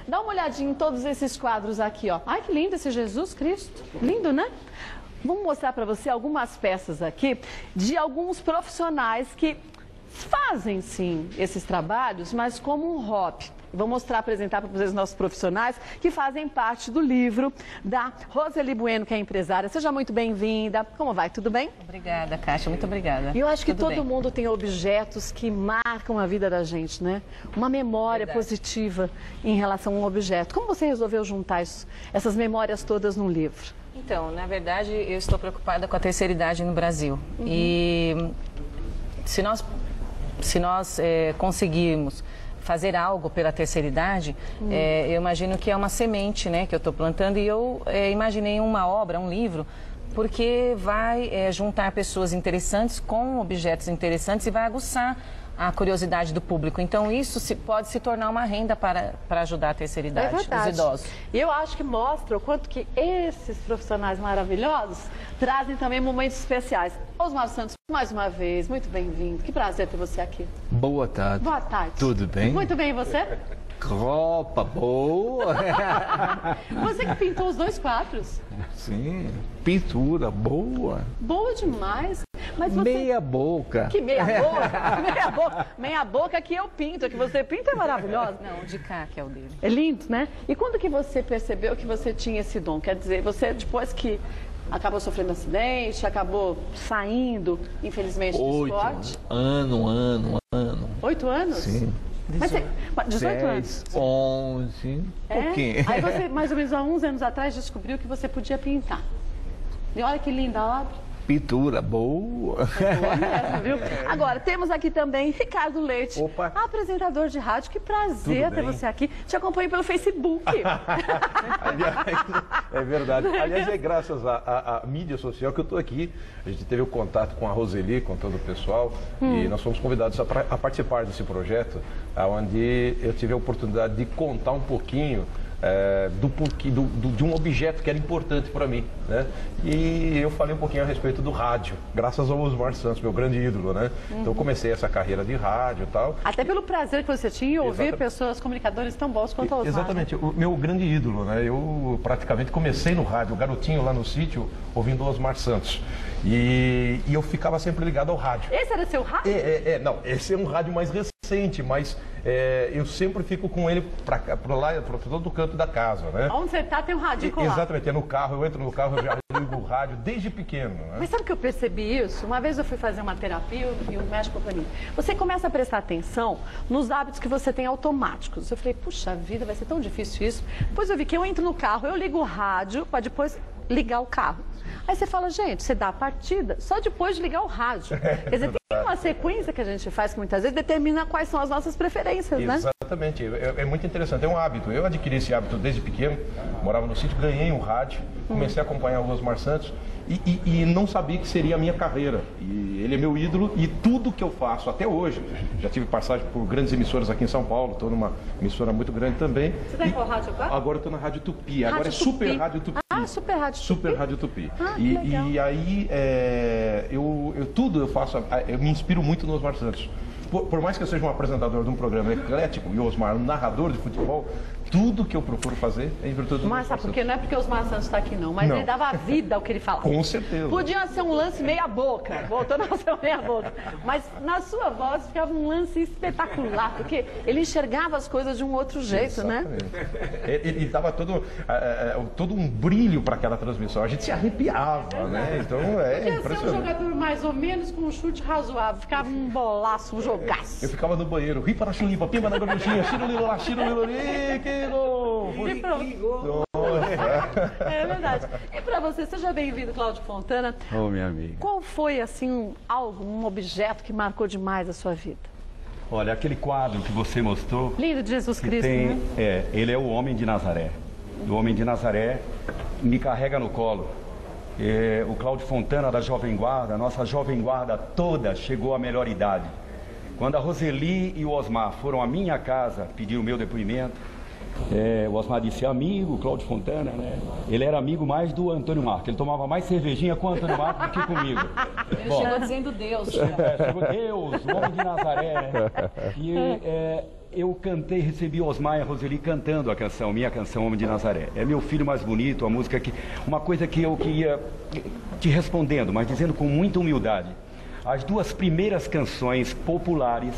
Dá uma olhadinha em todos esses quadros aqui, ó. Ai, que lindo esse Jesus Cristo. Lindo, né? Vamos mostrar para você algumas peças aqui de alguns profissionais que fazem, sim, esses trabalhos, mas como um hobby. Vou mostrar, apresentar para vocês os nossos profissionais que fazem parte do livro da Roseli Bueno, que é empresária. Seja muito bem-vinda. Como vai? Tudo bem? Obrigada, Kátia. Muito obrigada. E eu acho que Tudo todo bem. mundo tem objetos que marcam a vida da gente, né? Uma memória positiva em relação a um objeto. Como você resolveu juntar essas memórias todas num livro? Então, na verdade, eu estou preocupada com a terceira idade no Brasil. E se nós conseguirmos fazer algo pela terceira idade, eu imagino que é uma semente, né, que eu estou plantando, e eu imaginei uma obra, um livro, porque vai juntar pessoas interessantes com objetos interessantes e vai aguçar a curiosidade do público. Então, isso pode se tornar uma renda para ajudar a terceira idade, os idosos. E eu acho que mostra o quanto que esses profissionais maravilhosos trazem também momentos especiais. Osmar Santos, mais uma vez, muito bem-vindo. Que prazer ter você aqui. Boa tarde. Boa tarde. Tudo bem? Muito bem, e você? Roupa boa. Você que pintou os dois quadros. Sim, pintura boa. Boa demais. Mas você... Meia boca. Que meia boca? Meia boca. Meia boca que eu pinto, a que você pinta é maravilhosa. Não, o de cá que é o dele. É lindo, né? E quando que você percebeu que você tinha esse dom? Quer dizer, você depois que acabou sofrendo acidente, acabou saindo, infelizmente, do esporte? 8 anos? Sim. Mas você, 18 anos? 11, pouquinho. Aí você, mais ou menos há uns anos atrás, descobriu que você podia pintar. E olha que linda a obra. Pintura boa. Boa mesmo, viu? Agora, temos aqui também Ricardo Leite, Opa. apresentador de rádio. Que prazer Tudo ter bem? você aqui. Te acompanho pelo Facebook. Aliás, é verdade. Aliás, é graças à mídia social que eu estou aqui. A gente teve o contato com a Roseli, com todo o pessoal, e nós fomos convidados a participar desse projeto, onde eu tive a oportunidade de contar um pouquinho de um objeto que era importante para mim, né? E eu falei um pouquinho a respeito do rádio, graças ao Osmar Santos, meu grande ídolo, né? Então eu comecei essa carreira de rádio e tal. Até pelo prazer que você tinha em ouvir pessoas, comunicadores tão bons quanto o Osmar. Exatamente, o meu grande ídolo, né? Eu praticamente comecei no rádio, garotinho lá no sítio, ouvindo o Osmar Santos. E eu ficava sempre ligado ao rádio. Esse era seu rádio? Não, esse é um rádio mais recente, mas eu sempre fico com ele para todo o canto da casa, né? Onde você tá, tem um rádio colado. Exatamente, é no carro, eu entro no carro, eu já ligo o rádio desde pequeno, né? Mas sabe que eu percebi isso? Uma vez eu fui fazer uma terapia e o médico falou pra mim, você começa a prestar atenção nos hábitos que você tem automáticos. Eu falei, puxa vida, vai ser tão difícil isso. Depois eu vi que eu entro no carro, eu ligo o rádio para depois ligar o carro. Aí você fala, gente, você dá a partida só depois de ligar o rádio. Quer dizer, tem uma sequência que a gente faz que muitas vezes determina quais são as nossas preferências, né? Exatamente, é muito interessante, é um hábito. Eu adquiri esse hábito desde pequeno, morava no sítio, ganhei um rádio, comecei a acompanhar o Osmar Santos e não sabia que seria a minha carreira. E ele é meu ídolo e tudo que eu faço até hoje, já tive passagem por grandes emissoras aqui em São Paulo, estou numa emissora muito grande também. Você está em qual rádio agora? Agora eu estou na Rádio Tupi, agora é Tupi. Super Rádio Tupi. Ah, Super Rádio Tupi. Super Rádio Tupi. Legal. E aí, tudo eu faço, eu me inspiro muito no Osmar Santos. Por mais que eu seja um apresentador de um programa eclético e o Osmar um narrador de futebol, tudo que eu procuro fazer é em virtude do Mas sabe por quê? Não é porque o Osmar Santos está aqui, não. Mas Não. ele dava vida ao que ele falava. Com certeza. Podia ser um lance meia boca, voltando ao seu meia boca. Mas na sua voz ficava um lance espetacular, porque ele enxergava as coisas de um outro jeito, né? Ele dava todo um brilho para aquela transmissão. A gente se arrepiava, né? Então Podia ser um impressionante. jogador mais ou menos com um chute razoável. Ficava um bolaço, um jogaço. Eu ficava no banheiro, ripa na chulipa, pimba na gorduchinha, xirulilolá, xiruliloli, que gol! E pronto. É verdade. E para você, seja bem-vindo, Cláudio Fontana. Ô, minha amiga. Qual foi, assim, um objeto que marcou demais a sua vida? Olha, aquele quadro que você mostrou, Lindo de Jesus que Cristo, né? ele é o homem de Nazaré. O homem de Nazaré me carrega no colo. O Cláudio Fontana da Jovem Guarda, a nossa Jovem Guarda toda chegou à melhor idade. Quando a Roseli e o Osmar foram à minha casa pedir o meu depoimento, O Osmar disse amigo, Cláudio Fontana, né? Ele era amigo mais do Antônio Marcos. Ele tomava mais cervejinha com o Antônio Marcos do que comigo. Ele chegou dizendo Deus. Chegou Deus, o homem de Nazaré, né? E eu cantei, recebi o Osmar e a Roseli cantando a canção, minha canção, Homem de Nazaré. É meu filho mais bonito, a música que... Uma coisa que eu queria te respondendo, mas dizendo com muita humildade. As duas primeiras canções populares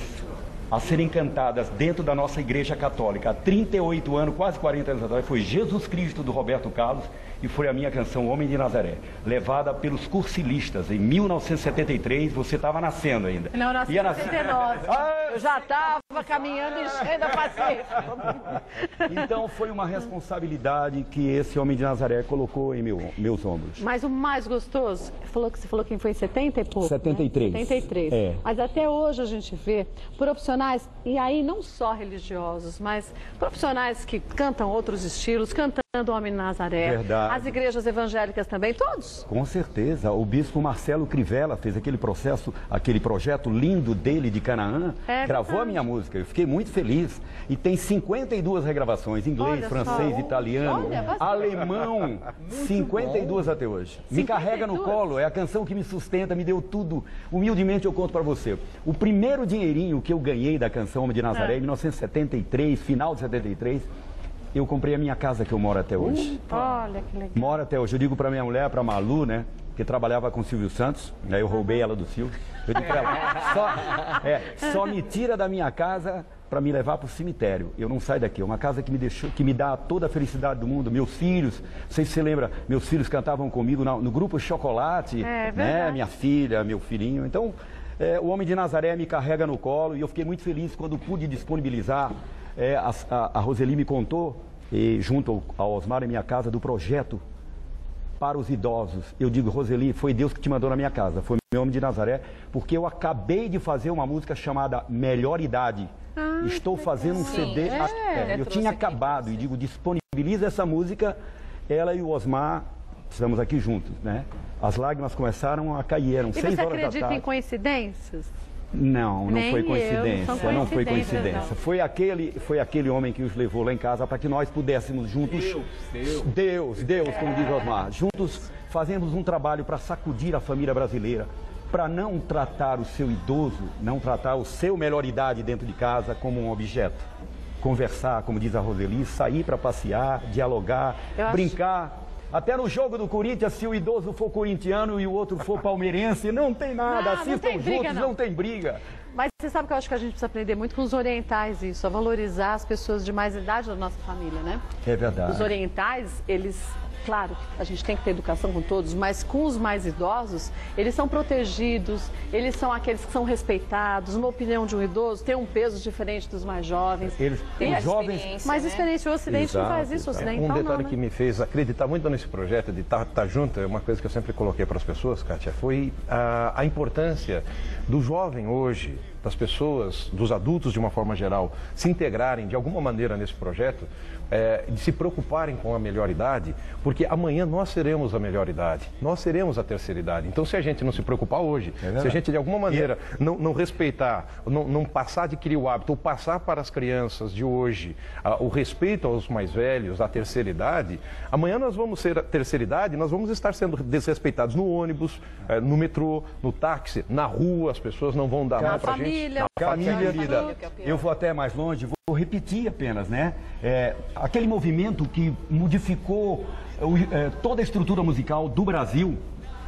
a serem cantadas dentro da nossa igreja católica há 38 anos, quase 40 anos atrás, foi Jesus Cristo, do Roberto Carlos, e foi a minha canção Homem de Nazaré, levada pelos cursilistas em 1973. Você estava nascendo ainda. Não, eu nasci em 79. Eu já estava caminhando e cheio da paciência. Então foi uma responsabilidade que esse Homem de Nazaré colocou em meus ombros. Mas o mais gostoso, você falou que foi em 70 e pouco, 73. Né? 73. É. Mas até hoje a gente vê profissionais, e aí não só religiosos, mas profissionais que cantam outros estilos, cantando o Homem de Nazaré. Verdade. As igrejas evangélicas também, todos. Com certeza. O bispo Marcelo Crivella fez aquele projeto lindo dele de Canaã, gravou a minha música. Eu fiquei muito feliz. E tem 52 regravações, inglês, francês, italiano, alemão, 52 até hoje. 52? Me carrega no colo, é a canção que me sustenta, me deu tudo. Humildemente eu conto para você. O primeiro dinheirinho que eu ganhei da canção Homem de Nazaré, em 1973, final de 73, eu comprei a minha casa que eu moro até hoje. Olha que legal. Moro até hoje. Eu digo para minha mulher, para Malu, né? Que trabalhava com o Silvio Santos, né? Eu roubei ela do Silvio. Eu digo para ela, só me tira da minha casa para me levar para o cemitério. Eu não saio daqui. É uma casa que me dá toda a felicidade do mundo. Meus filhos, não sei se você lembra, meus filhos cantavam comigo no grupo Chocolate, né? Minha filha, meu filhinho. Então, o Homem de Nazaré me carrega no colo e eu fiquei muito feliz quando pude disponibilizar. A Roseli me contou, junto ao Osmar em minha casa, do projeto para os idosos. Eu digo, Roseli, foi Deus que te mandou na minha casa, foi meu Homem de Nazaré, porque eu acabei de fazer uma música chamada Melhor Idade. Estou fazendo um CD. Eu tinha acabado e digo, disponibiliza essa música, ela e o Osmar, estamos aqui juntos, né? As lágrimas começaram a cair, eram 6 horas da tarde. E você acredita em coincidências? Não foi coincidência, não foi coincidência. Não. Foi aquele homem que os levou lá em casa para que nós pudéssemos juntos, Deus, como diz Osmar, juntos fazemos um trabalho para sacudir a família brasileira, para não tratar o seu idoso, não tratar o seu melhor idade dentro de casa como um objeto. Conversar, como diz a Roseli, sair para passear, dialogar, brincar. Até no jogo do Corinthians, se o idoso for corintiano e o outro for palmeirense, não tem nada, assistam juntos, não tem briga. Mas você sabe que eu acho que a gente precisa aprender muito com os orientais isso, a valorizar as pessoas de mais idade da nossa família, né? É verdade. Os orientais, eles, claro, a gente tem que ter educação com todos, mas com os mais idosos, eles são protegidos, eles são aqueles que são respeitados. Uma opinião de um idoso tem um peso diferente dos mais jovens. Os jovens... Mais experiência, o Ocidente não faz isso, o Ocidental não. Um detalhe que me fez acreditar muito nesse projeto de estar junto, é uma coisa que eu sempre coloquei para as pessoas, Kátia, foi a importância do jovem hoje, das pessoas, dos adultos de uma forma geral, se integrarem de alguma maneira nesse projeto, de se preocuparem com a melhor idade, porque amanhã nós seremos a melhor idade, nós seremos a terceira idade. Então, se a gente não se preocupar hoje, se a gente de alguma maneira não respeitar, não passar de criar o hábito, ou passar para as crianças de hoje o respeito aos mais velhos, à terceira idade, amanhã nós vamos ser a terceira idade, nós vamos estar sendo desrespeitados no ônibus, no metrô, no táxi, na rua, as pessoas não vão dar mal para a gente. Família, eu vou até mais longe, vou repetir apenas, né? Aquele movimento que modificou toda a estrutura musical do Brasil,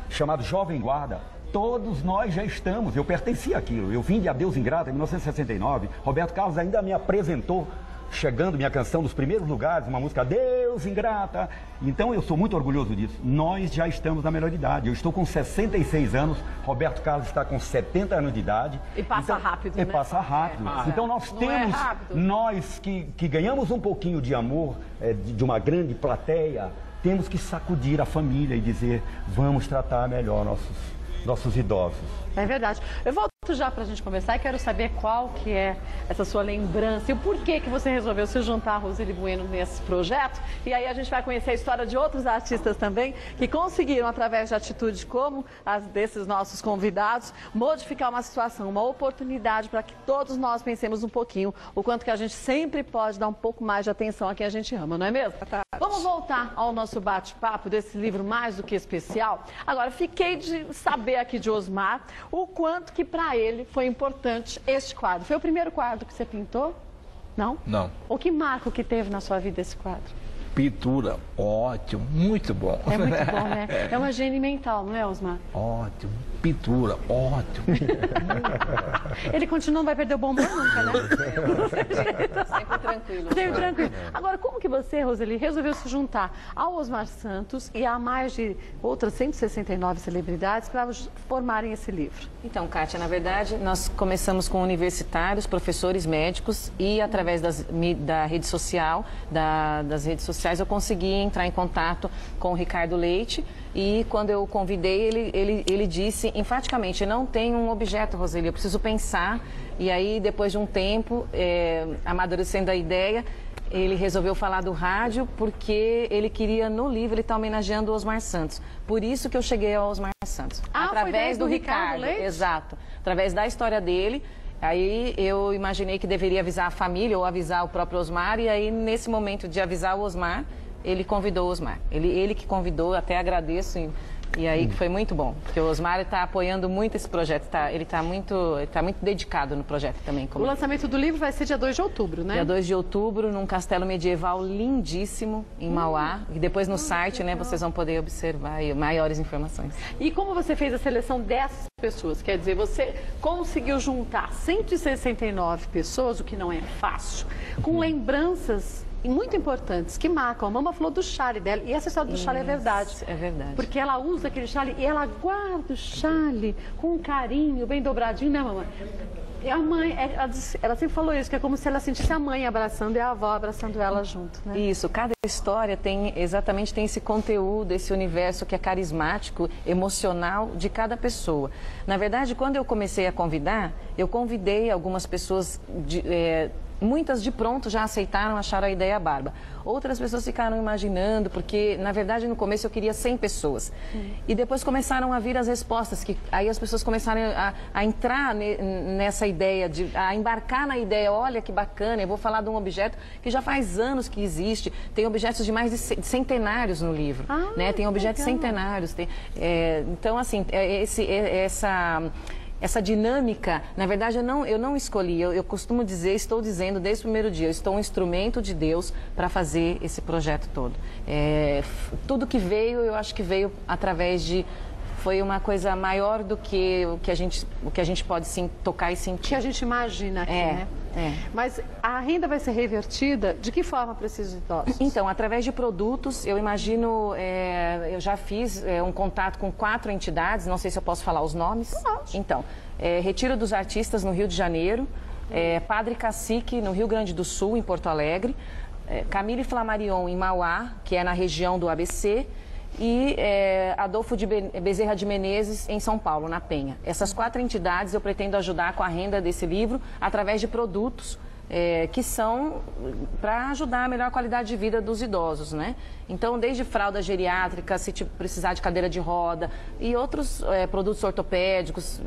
chamado Jovem Guarda, todos nós já estamos, eu pertenci àquilo. Eu vim de Adeus Ingrata em 1969, Roberto Carlos ainda me apresentou, chegando minha canção dos primeiros lugares, uma música Adeus Ingrata. Então eu sou muito orgulhoso disso. Nós já estamos na melhor idade. Eu estou com 66 anos, Roberto Carlos está com 70 anos de idade. E passa rápido, né? Passa rápido. Então nós temos, nós que ganhamos um pouquinho de amor de uma grande plateia, temos que sacudir a família e dizer, vamos tratar melhor nossos idosos. É verdade. Eu volto já para a gente conversar e quero saber qual que é essa sua lembrança e o porquê que você resolveu se juntar a Roseli Bueno nesse projeto. E aí a gente vai conhecer a história de outros artistas também que conseguiram, através de atitudes como as desses nossos convidados, modificar uma situação, uma oportunidade para que todos nós pensemos um pouquinho o quanto que a gente sempre pode dar um pouco mais de atenção a quem a gente ama, não é mesmo? Vamos voltar ao nosso bate-papo desse livro mais do que especial. Agora, fiquei de saber aqui de Osmar o quanto que para ele foi importante este quadro. Foi o primeiro quadro que você pintou? Não? Não. O que marco que teve na sua vida esse quadro? Pintura, ótimo, muito bom. É muito bom, né? É uma higiene mental, não é, Osmar? Ótimo, pintura, ótimo. Ele continua, não vai perder o bom humor nunca, né? Sempre tranquilo. Sempre tranquilo. Agora, como que você, Roseli, resolveu se juntar ao Osmar Santos e a mais de outras 169 celebridades para formarem esse livro? Então, Kátia, na verdade, nós começamos com universitários, professores, médicos e através da rede social, das redes sociais, eu consegui entrar em contato com o Ricardo Leite e quando eu o convidei, ele disse enfaticamente, não tem um objeto, Roseli, eu preciso pensar. E aí, depois de um tempo, amadurecendo a ideia, ele resolveu falar do rádio porque ele queria, no livro, ele está homenageando o Osmar Santos. Por isso que eu cheguei ao Osmar Santos. Através do Ricardo Leite? Exato. Através da história dele. Aí eu imaginei que deveria avisar a família ou avisar o próprio Osmar. E aí, nesse momento de avisar o Osmar, ele convidou o Osmar. Ele que convidou, até agradeço. E aí que foi muito bom, porque o Osmar está apoiando muito esse projeto, ele está muito dedicado no projeto também. O lançamento do livro vai ser dia 2 de outubro, né? Dia 2 de outubro, num castelo medieval lindíssimo em Mauá. E depois no site, né, vocês vão poder observar maiores informações. E como você fez a seleção dessas pessoas? Quer dizer, você conseguiu juntar 169 pessoas, o que não é fácil, com lembranças muito importantes, que marcam. A mama falou do chale dela, e essa história do chale é verdade. É verdade. Porque ela usa aquele chale e ela guarda o chale com um carinho, bem dobradinho, né, mamãe? E a mãe, ela sempre falou isso, que é como se ela sentisse a mãe abraçando e a avó abraçando ela junto, né? Isso, cada história tem esse conteúdo, esse universo que é carismático, emocional de cada pessoa. Na verdade, quando eu comecei a convidar, eu convidei algumas pessoas muitas de pronto já aceitaram, acharam a ideia barba. Outras pessoas ficaram imaginando, porque, na verdade, no começo eu queria 100 pessoas. E depois começaram a vir as respostas, que aí as pessoas começaram a entrar nessa ideia, a embarcar na ideia, olha que bacana, eu vou falar de um objeto que já faz anos que existe. Tem objetos de mais de centenários no livro, né? Tem objetos centenários. Então, assim, essa dinâmica, na verdade, eu não escolhi. Eu costumo dizer, estou dizendo desde o primeiro dia, eu estou um instrumento de Deus para fazer esse projeto todo. Tudo que veio, eu acho que veio através de... Foi uma coisa maior do que o que a gente pode sim, tocar e sentir. Que a gente imagina aqui, né? Mas a renda vai ser revertida de que forma para esses idosos? Então, através de produtos, eu imagino, eu já fiz um contato com 4 entidades, não sei se eu posso falar os nomes. Pode. Então, Retiro dos Artistas no Rio de Janeiro, Padre Cacique no Rio Grande do Sul, em Porto Alegre, Camille Flammarion em Mauá, que é na região do ABC, e Adolfo de Bezerra de Menezes em São Paulo, na Penha. Essas 4 entidades eu pretendo ajudar com a renda desse livro através de produtos que são para ajudar a melhor qualidade de vida dos idosos, né? Então, desde fralda geriátrica, se precisar de cadeira de roda e outros produtos ortopédicos,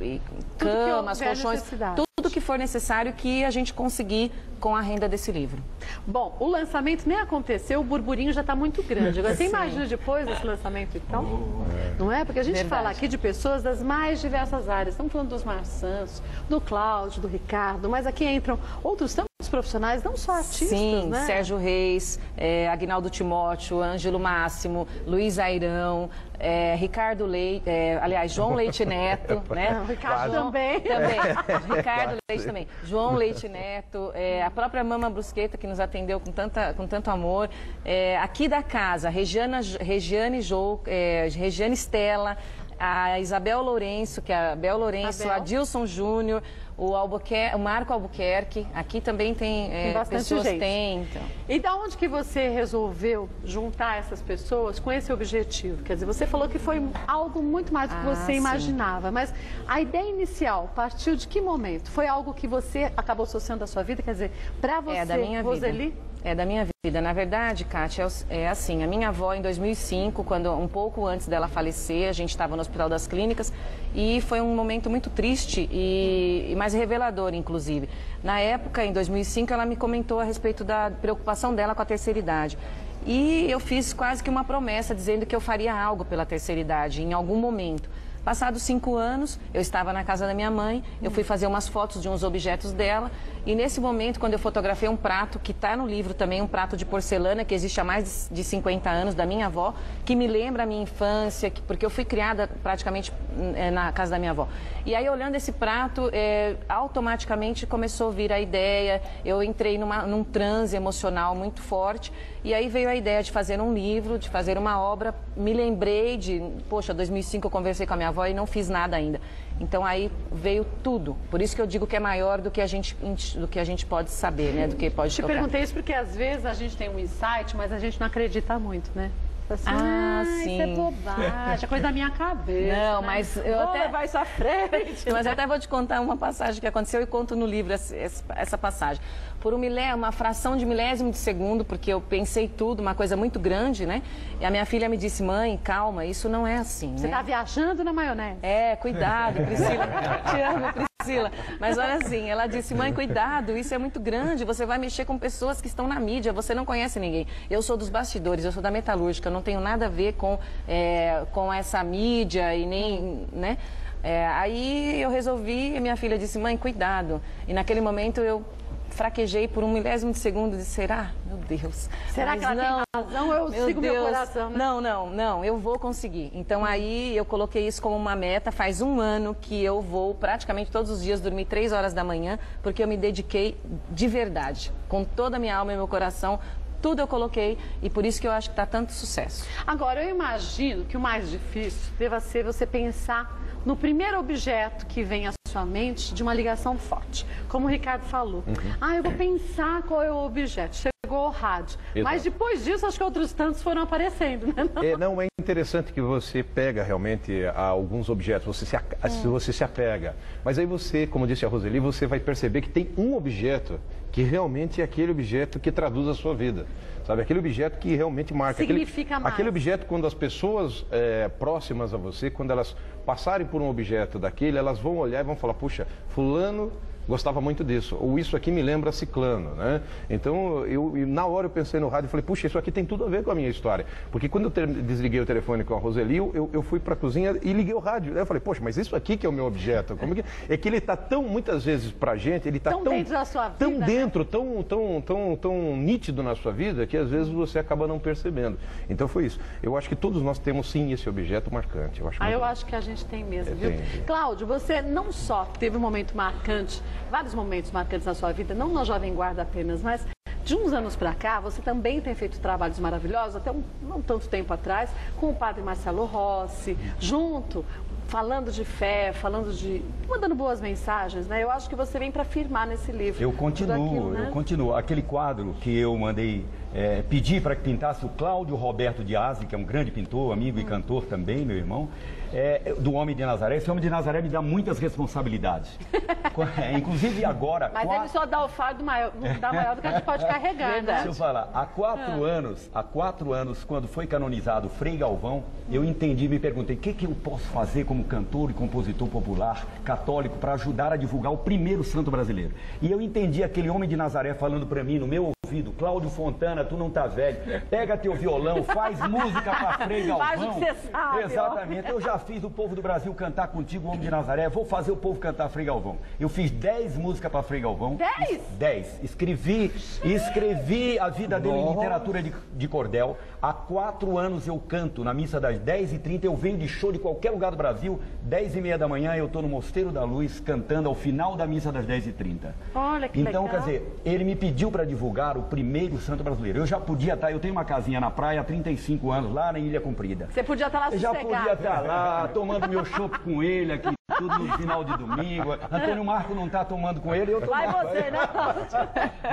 camas, colchões, tudo que for necessário que a gente conseguir com a renda desse livro. Bom, o lançamento nem aconteceu, o burburinho já está muito grande. Agora, você imagina depois desse lançamento, então? Não é? Porque a gente fala aqui de pessoas das mais diversas áreas. Estamos falando dos Osmar Santos, do Cláudio, do Ricardo, mas aqui entram outros tantos profissionais, não só artistas, sim, né? Sérgio Reis, Aguinaldo Timóteo, Ângelo Máximo, Luiz Airão, Ricardo Leite, aliás, João Leite Neto, né? Ricardo também. Ricardo Leite também. João Leite Neto, a própria Mama Brusqueta, que nos atendeu com tanto amor. Aqui da casa, Regiane Stella, a Isabel Lourenço, que é a Bel Lourenço, a Dilson Júnior, o Marco Albuquerque, aqui também tem, bastante pessoas gente. Então. E da onde que você resolveu juntar essas pessoas com esse objetivo? Quer dizer, você falou que foi algo muito mais do que você sim. imaginava, mas a ideia inicial partiu de que momento? Foi algo que você acabou associando à sua vida? Quer dizer, para você, da minha Roseli? vida. É da minha vida. Na verdade, Kátia, é assim, a minha avó em 2005, quando um pouco antes dela falecer, a gente estava no Hospital das Clínicas e foi um momento muito triste e mais revelador, inclusive. Na época, em 2005, ela me comentou a respeito da preocupação dela com a terceira idade. E eu fiz quase que uma promessa dizendo que eu faria algo pela terceira idade em algum momento. Passados 5 anos, eu estava na casa da minha mãe, eu fui fazer umas fotos de uns objetos dela e nesse momento, quando eu fotografei um prato, que está no livro também, um prato de porcelana, que existe há mais de 50 anos, da minha avó, que me lembra a minha infância, porque eu fui criada praticamente na casa da minha avó. E aí, olhando esse prato, automaticamente começou a vir a ideia, eu entrei num transe emocional muito forte e aí veio a ideia de fazer um livro, de fazer uma obra, me lembrei poxa, 2005 eu conversei com a minha avó e não fiz nada ainda. Então aí veio tudo. Por isso que eu digo que é maior do que a gente pode saber, né? Do que pode tocar. Te perguntei isso porque às vezes a gente tem um insight, mas a gente não acredita muito, né? Assim, sim. Isso é bobagem, é coisa da minha cabeça. Não, né? mas eu até levar isso à frente. Mas eu até vou te contar uma passagem que aconteceu e conto no livro essa passagem. Por uma fração de milésimo de segundo, porque eu pensei tudo, uma coisa muito grande, né? E a minha filha me disse, mãe, calma, isso não é assim, Você né? tá viajando na maionese. Cuidado, Priscila. Te amo, Priscila. Mas olha assim, ela disse, mãe, cuidado, isso é muito grande, você vai mexer com pessoas que estão na mídia, você não conhece ninguém. Eu sou dos bastidores, eu sou da metalúrgica, eu não tenho nada a ver com essa mídia e nem, né? Aí eu resolvi, e minha filha disse, mãe, cuidado. E naquele momento eu fraquejei por um milésimo de segundo e disse, será? Meu Deus. Será que ela tem razão? Eu sigo meu coração, né? Não, eu vou conseguir. Então aí eu coloquei isso como uma meta. Faz 1 ano que eu vou praticamente todos os dias dormir 3 horas da manhã, porque eu me dediquei de verdade, com toda a minha alma e meu coração. Tudo eu coloquei e por isso que eu acho que está tanto sucesso. Agora, eu imagino que o mais difícil deva ser você pensar no primeiro objeto que vem à sua mente de uma ligação forte. Como o Ricardo falou. Eu vou pensar qual é o objeto. Chegou o rádio. Exato. Mas depois disso, acho que outros tantos foram aparecendo, né? Não, é interessante que você pega realmente alguns objetos, você se apega. Mas aí você, como disse a Roseli, você vai perceber que tem um objeto que realmente é aquele objeto que traduz a sua vida. Sabe, aquele objeto que realmente marca. Significa mais. Aquele objeto, quando as pessoas próximas a você, quando elas passarem por um objeto daquele, elas vão olhar e vão falar, puxa, fulano gostava muito disso, ou isso aqui me lembra ciclano, né? Então, na hora eu pensei no rádio e falei, puxa, isso aqui tem tudo a ver com a minha história. Porque quando eu desliguei o telefone com a Roseli, eu fui para a cozinha e liguei o rádio. Aí eu falei, poxa, mas isso aqui que é o meu objeto. Como que... É que ele está tão, muitas vezes, pra gente, ele está tão dentro da sua vida, tão dentro, tão nítido na sua vida, que às vezes você acaba não percebendo. Então foi isso. Eu acho que todos nós temos, sim, esse objeto marcante. Eu acho que a gente tem mesmo, viu? Cláudio, você não só teve um momento marcante, vários momentos marcantes na sua vida, não na Jovem Guarda apenas, mas de uns anos para cá, você também tem feito trabalhos maravilhosos, até não tanto tempo atrás, com o padre Marcelo Rossi, junto, falando de fé, mandando boas mensagens, né? Eu acho que você vem para firmar nesse livro. Eu continuo. Aquele quadro que eu mandei pedir para que pintasse o Cláudio Roberto Dias, que é um grande pintor, amigo e cantor também, meu irmão, do Homem de Nazaré. Esse Homem de Nazaré me dá muitas responsabilidades. Inclusive agora... Mas ele só dá o fardo maior do que a gente pode carregar, né? Deixa eu falar. Há 4 anos, quando foi canonizado Frei Galvão, eu entendi, me perguntei, o que eu posso fazer como cantor e compositor popular católico para ajudar a divulgar o primeiro santo brasileiro? E eu entendi aquele Homem de Nazaré falando para mim no meu ouvido, Cláudio Fontana, tu não tá velho, pega teu violão, faz música para Frei Galvão. Faz o que você sabe. Exatamente, eu já fiz o povo do Brasil cantar contigo, Homem de Nazaré, vou fazer o povo cantar Frei Galvão. Eu fiz 10 músicas para Frei Galvão. 10? 10. Escrevi a vida dele em literatura de cordel. Há 4 anos eu canto na missa das 10h30, eu venho de show de qualquer lugar do Brasil, 10h30 da manhã eu estou no Mosteiro da Luz cantando ao final da missa das 10h30. Olha que legal. Então, quer dizer, ele me pediu para divulgar tornar o primeiro santo brasileiro. Eu já podia estar, eu tenho uma casinha na praia há 35 anos, lá na Ilha Comprida. Você podia estar lá Eu sossegado. já podia estar lá, tomando meu chopp com ele aqui, tudo no final de domingo. Antônio Marco não está tomando com ele, eu tô Vai tomando. você, né?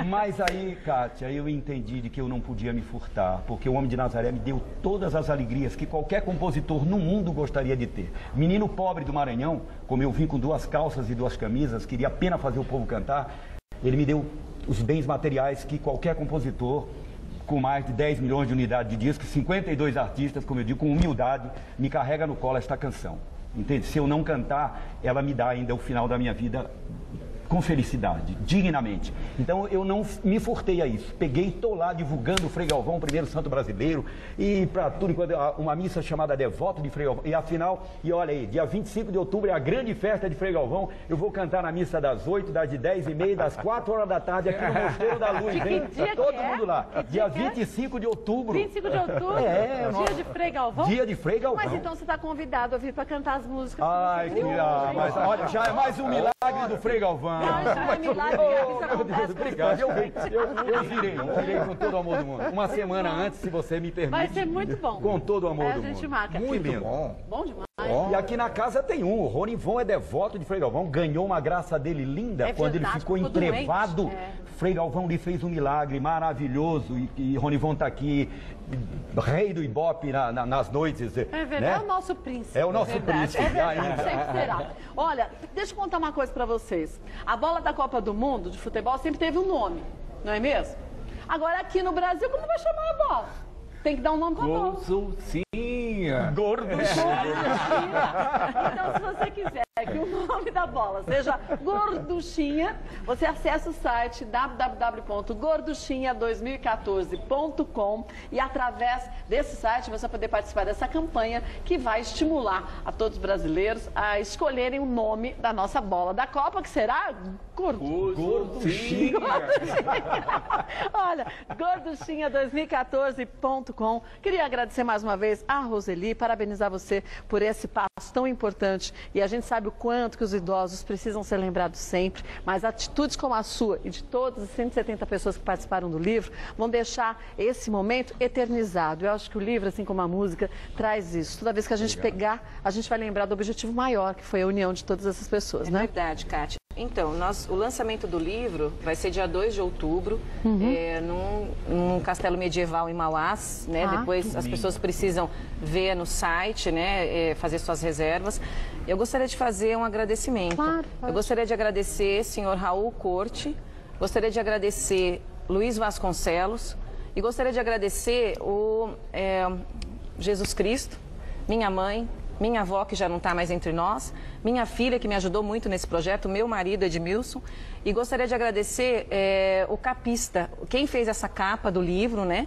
Mas aí, Kátia, eu entendi de que eu não podia me furtar, porque o Homem de Nazaré me deu todas as alegrias que qualquer compositor no mundo gostaria de ter. Menino pobre do Maranhão, como eu vim com 2 calças e 2 camisas, queria apenas fazer o povo cantar, ele me deu os bens materiais que qualquer compositor, com mais de 10 milhões de unidades de discos, 52 artistas, como eu digo, com humildade, me carrega no colo esta canção. Entende? Se eu não cantar, ela me dá ainda o final da minha vida com felicidade, dignamente. Então eu não me furtei a isso. Peguei e estou lá divulgando o Frei Galvão, o primeiro santo brasileiro, e para tudo, uma missa chamada Devoto de Frei Galvão. E afinal, e olha aí, dia 25 de outubro é a grande festa de Frei Galvão. Eu vou cantar na missa das 8, das 10h30, das 4 horas da tarde aqui no Mosteiro da Luz. Hein? Tá todo mundo lá. Dia 25 de outubro. 25 de outubro? Dia de Frei Galvão? Dia de Frei Galvão. Mas então você está convidado a vir para cantar as músicas. Ai, que mas olha, já é mais um milagre do Frei Galvão. Já é milagre que isso acontece. Obrigado, eu virei com todo o amor do mundo. Uma semana antes, se você me permite. Vai ser muito bom. Com todo o amor do mundo. A gente marca. Muito lindo. Bom demais. E aqui na casa tem um. O Rony Von é devoto de Frei Galvão. Ganhou uma graça dele linda quando verdade, ele ficou ficou entrevado. doente. Frei Galvão lhe fez um milagre maravilhoso. E Rony Von está aqui, rei do Ibope nas noites. É verdade, né? é o nosso príncipe. É o nosso príncipe. É verdade, ainda. sempre será. Olha, deixa eu contar uma coisa pra vocês. A bola da Copa do Mundo de futebol sempre teve um nome, não é mesmo? Agora aqui no Brasil, como vai chamar a bola? Tem que dar um nome pra bola. Golzinha. Então, se você quiser que o nome da bola seja Gorduchinha, você acessa o site www.gorduchinha2014.com e através desse site você vai poder participar dessa campanha que vai estimular a todos os brasileiros a escolherem o nome da nossa bola da Copa, que será Gorduchinha. Olha, gorduchinha2014.com. Queria agradecer mais uma vez a Roseli, parabenizar você por esse passo tão importante. E a gente sabe o quanto que os idosos precisam ser lembrados sempre, mas atitudes como a sua e de todas as 170 pessoas que participaram do livro vão deixar esse momento eternizado. Eu acho que o livro, assim como a música, traz isso. Toda vez que a gente pegar, a gente vai lembrar do objetivo maior, que foi a união de todas essas pessoas, né? É verdade, Kátia. Então, o lançamento do livro vai ser dia 2 de outubro, num castelo medieval em Mauás, né? Depois as pessoas precisam ver no site, né? Fazer suas reservas. Eu gostaria de fazer um agradecimento. Claro, eu gostaria de agradecer senhor Raul Corte, gostaria de agradecer Luiz Vasconcelos e gostaria de agradecer o Jesus Cristo, minha mãe, minha avó, que já não está mais entre nós, minha filha, que me ajudou muito nesse projeto, meu marido, Edmilson, e gostaria de agradecer o capista, quem fez essa capa do livro, né?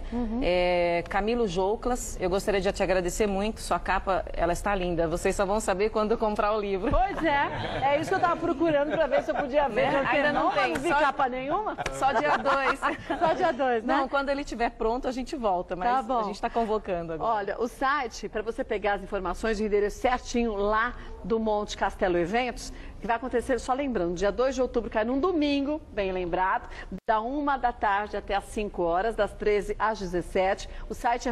Camilo Jouclas, eu gostaria de te agradecer muito, sua capa, ela está linda, vocês só vão saber quando comprar o livro. Pois é isso que eu estava procurando para ver se eu podia ver, porque Ainda não tem, vi só- capa nenhuma. Só dia 2. Só dia 2, né? Não, quando ele estiver pronto, a gente volta, mas Tá bom. a gente está convocando agora. Olha, o site, para você pegar as informações, o endereço certinho lá do Monte Castelo Eventos, que vai acontecer, só lembrando, dia 2 de outubro, cai num domingo, bem lembrado, da 1 da tarde até às 5 horas, das 13 às 17. O site é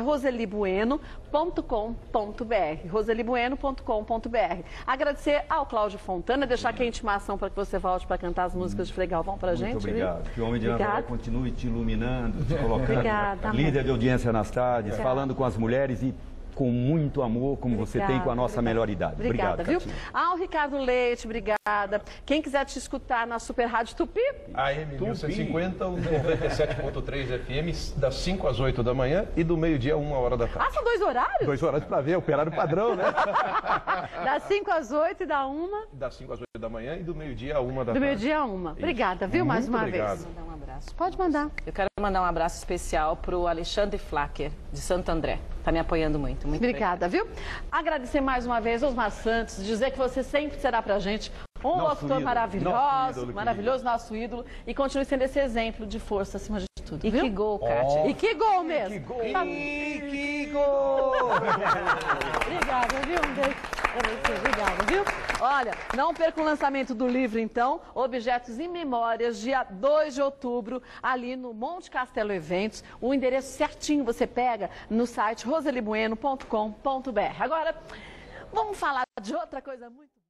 roselibueno.com.br, roselibueno.com.br. Agradecer ao Cláudio Fontana, deixar aqui a intimação para que você volte para cantar as músicas de Frei Galvão para a gente. Muito viu? obrigado. Que o Homem de Nazaré Obrigada. continue te iluminando, te colocando Obrigada, amor. líder de audiência nas tardes, falando com as mulheres e com muito amor, como você tem com a nossa melhor idade. Obrigada, viu? Catinha. Ao Ricardo Leite, obrigada. Quem quiser te escutar na Super Rádio Tupi, AM 1150, 97.3 FM, das 5 às 8 da manhã e do meio-dia a 1 hora da tarde. são 2 horários? 2 horas para ver, operário padrão, né? Das 5 às 8 e da 1, Das 5 às 8 da manhã e do meio-dia a 1 da tarde. do meio-dia a 1. Obrigada, viu, mais Muito uma obrigado. vez. Vou dar um abraço. Pode mandar. Eu quero mandar um abraço especial para o Alexandre Flacker, de Santo André. Está me apoiando muito. Muito Obrigada, viu? Agradecer mais uma vez aos Osmar Santos, dizer que você sempre será pra gente um Nosso locutor ídolo, maravilhoso, nosso ídolo, maravilhoso, nosso ídolo, e continue sendo esse exemplo de força acima de tudo, E viu? que gol, Kátia. E que gol mesmo! Que gol! Tá- Que gol! Obrigada, viu? Um beijo pra você, obrigada, viu? Olha, não perca o lançamento do livro, então, Objetos e Memórias, dia 2 de outubro, ali no Monte Castelo Eventos. O endereço certinho você pega no site roselibueno.com.br. Agora, vamos falar de outra coisa muito